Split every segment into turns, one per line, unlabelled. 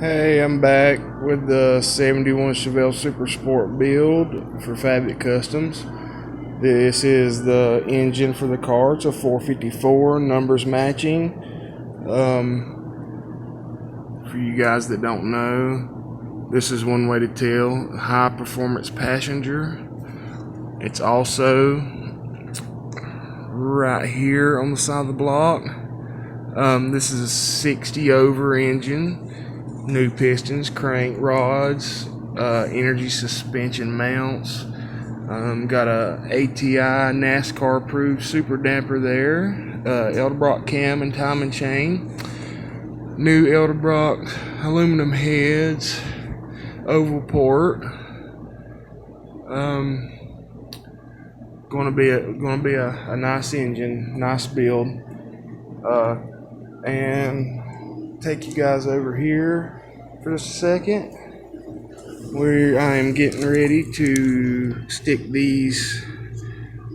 Hey, I'm back with the 71 Chevelle Super Sport build for Fabit Customs. This is the engine for the car. It's a 454, numbers matching. For you guys that don't know, this is one way to tell. High performance passenger. It's also right here on the side of the block. This is a 60 over engine. New pistons, crank rods, energy suspension mounts. Got a ATI NASCAR approved super damper there. Edelbrock cam and timing chain. New Edelbrock aluminum heads. Oval port. Gonna be a nice engine, nice build. And take you guys over here for just a second, where I am getting ready to stick these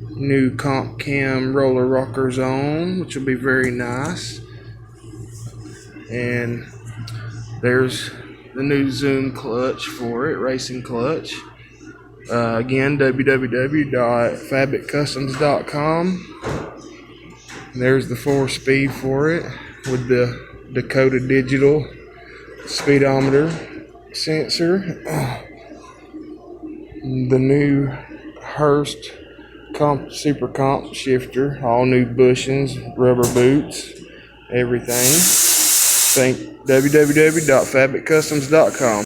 new comp cam roller rockers on, which will be very nice. And there's the new Zoom clutch for it, racing clutch. Again, www.fabitcustoms.com. There's the 4-speed for it with the Dakota digital speedometer sensor. The new Hurst Super Comp shifter, all new bushings, rubber boots, everything. Thank www.fabitcustoms.com.